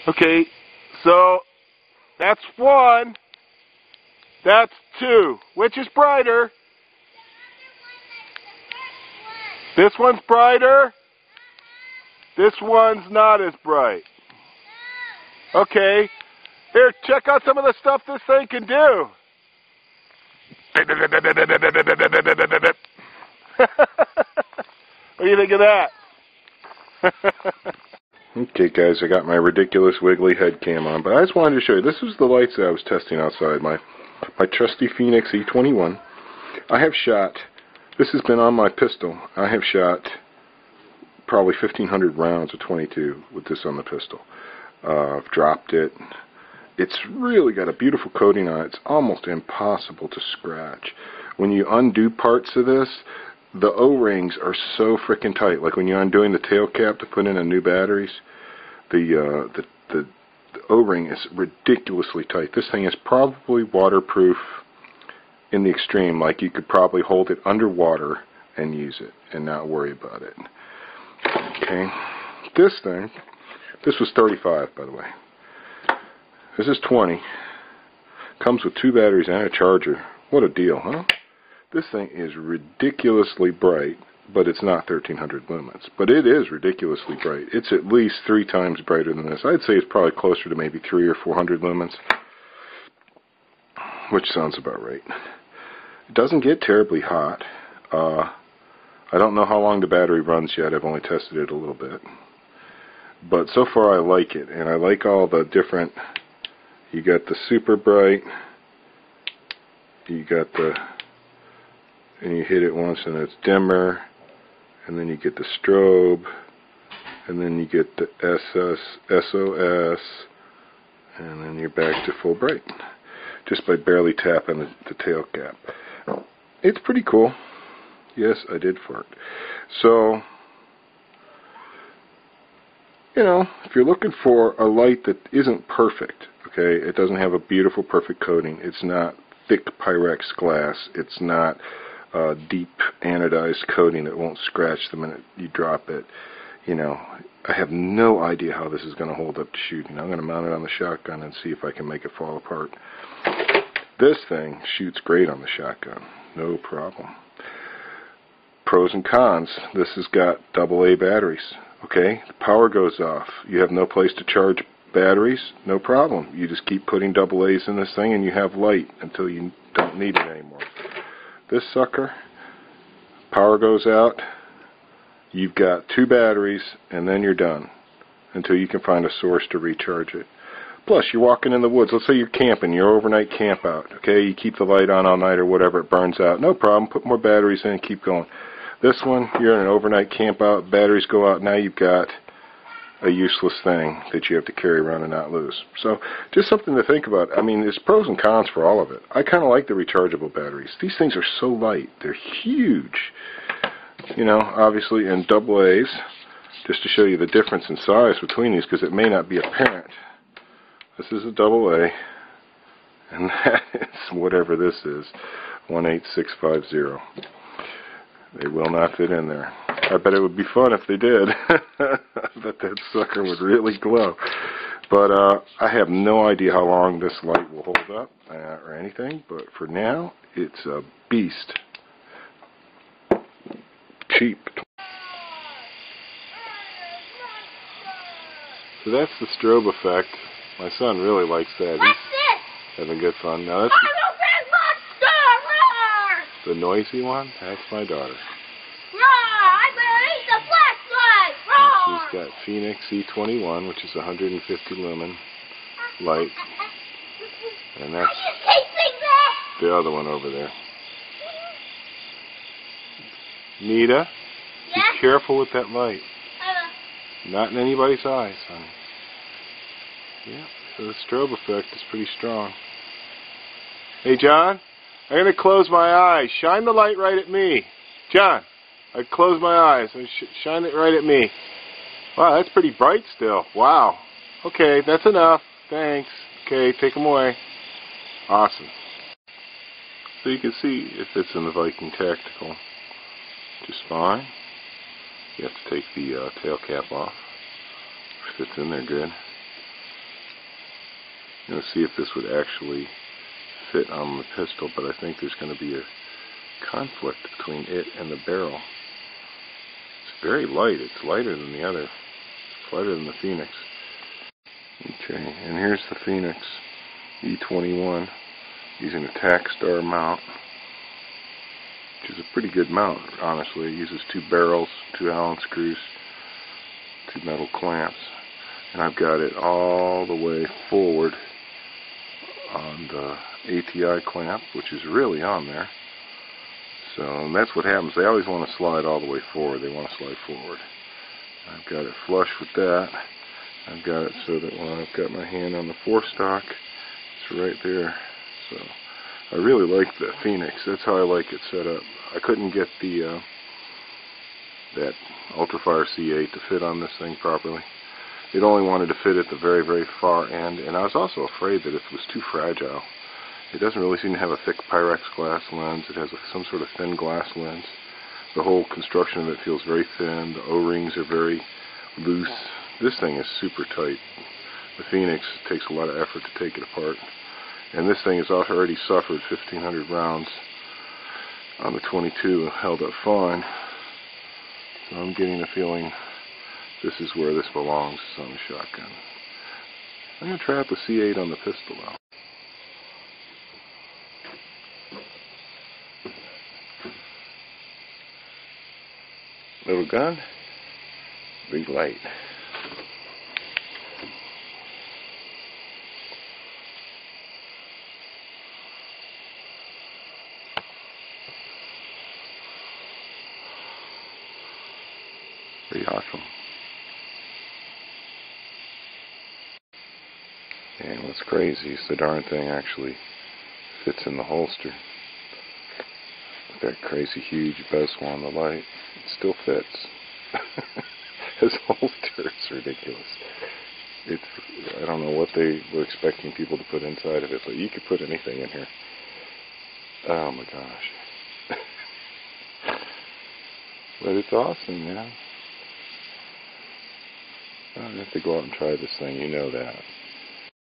Okay, so that's one. That's two. Which is brighter? This one's brighter. This one's not as bright. Okay. Here, check out some of the stuff this thing can do. What do you think of that? Okay, guys, I got my ridiculous wiggly head cam on, but I just wanted to show you, this was the lights that I was testing outside, my trusty Phoenix E21. I have shot, this has been on my pistol, I have shot probably 1,500 rounds of 22 with this on the pistol. I've dropped it. It's really got a beautiful coating on it. It's almost impossible to scratch. When you undo parts of this, the O-rings are so freaking tight. Like when you're undoing the tail cap to put in a new batteries, the O-ring is ridiculously tight. This thing is probably waterproof in the extreme. Like you could probably hold it underwater and use it and not worry about it. Okay, this thing, this was 35, by the way. This is 20. Comes with 2 batteries and a charger. What a deal, huh? This thing is ridiculously bright, but it's not 1,300 lumens. But it is ridiculously bright. It's at least 3 times brighter than this. I'd say it's probably closer to maybe 300 or 400 lumens, which sounds about right. It doesn't get terribly hot. I don't know how long the battery runs yet. I've only tested it a little bit. But so far I like it, and I like all the different, you got the super bright, you got the, and you hit it once and it's dimmer, and then you get the strobe, and then you get the SOS, and then you're back to full bright, just by barely tapping the tail cap. It's pretty cool. Yes, I did fart. So, you know, if you're looking for a light that isn't perfect, okay, it doesn't have a beautiful, perfect coating. It's not thick Pyrex glass. It's not deep anodized coating that won't scratch the minute you drop it. You know, I have no idea how this is going to hold up to shooting. I'm going to mount it on the shotgun and see if I can make it fall apart. This thing shoots great on the shotgun. No problem. Pros and cons. This has got AA batteries. Okay, the power goes off. You have no place to charge batteries. No problem. You just keep putting AA's in this thing and you have light until you don't need it anymore. This sucker, power goes out. You've got 2 batteries and then you're done until you can find a source to recharge it. Plus, you're walking in the woods. Let's say you're camping, your overnight camp out. Okay, you keep the light on all night or whatever, it burns out. No problem. Put more batteries in and keep going. This one, you're in an overnight camp out, batteries go out, now you've got a useless thing that you have to carry around and not lose. So, just something to think about. I mean, there's pros and cons for all of it. I kind of like the rechargeable batteries. These things are so light. They're huge. You know, obviously in AA's, just to show you the difference in size between these, because it may not be apparent. This is a AA, and that is whatever this is, 18650. They will not fit in there. I bet it would be fun if they did. I bet that sucker would really glow. But I have no idea how long this light will hold up or anything. But for now, it's a beast. Cheap. So that's the strobe effect. My son really likes that. What's this? He's having good fun. Now that's the noisy one. That's my daughter. I'm gonna eat the flashlight. She's got Phoenix E21, which is 150 lumen light, and that's the other one over there. Nita, be careful with that light. Not in anybody's eyes, honey. Yeah, so the strobe effect is pretty strong. Hey, John, I'm going to close my eyes. Shine the light right at me. John, I close my eyes. Shine it right at me. Wow, that's pretty bright still. Wow. Okay, that's enough. Thanks. Okay, take them away. Awesome. So you can see it fits in the Viking Tactical just fine. You have to take the tail cap off. Fits in there good. going to see if this would actually fit on the pistol, but I think there's going to be a conflict between it and the barrel. It's very light. It's lighter than the other. It's lighter than the Phoenix. Okay, and here's the Phoenix E21 using a Tackstar mount, which is a pretty good mount, honestly. It uses 2 barrels, 2 Allen screws, 2 metal clamps, and I've got it all the way forward on the ATI clamp, which is really on there. So, and that's what happens. They always want to slide all the way forward. They want to slide forward. I've got it flush with that. I've got it so that when I've got my hand on the forestock, it's right there. So, I really like the Phoenix. That's how I like it set up. I couldn't get the that UltraFire C8 to fit on this thing properly. It only wanted to fit at the very, very far end, and I was also afraid that it was too fragile. It doesn't really seem to have a thick Pyrex glass lens. It has some sort of thin glass lens. The whole construction of it feels very thin. The O-rings are very loose. This thing is super tight. The Phoenix takes a lot of effort to take it apart. And this thing has already suffered 1,500 rounds on the 22 and held up fine. So I'm getting the feeling this is where this belongs, on the shotgun. I'm going to try out the C8 on the pistol now. Little gun, big light. Pretty awesome. And what's crazy is the darn thing actually fits in the holster. With that crazy huge bezel on the light, it still fits. This holster is ridiculous. I don't know what they were expecting people to put inside of it, but you could put anything in here. Oh my gosh. But it's awesome, man. I have to go out and try this thing, you know that.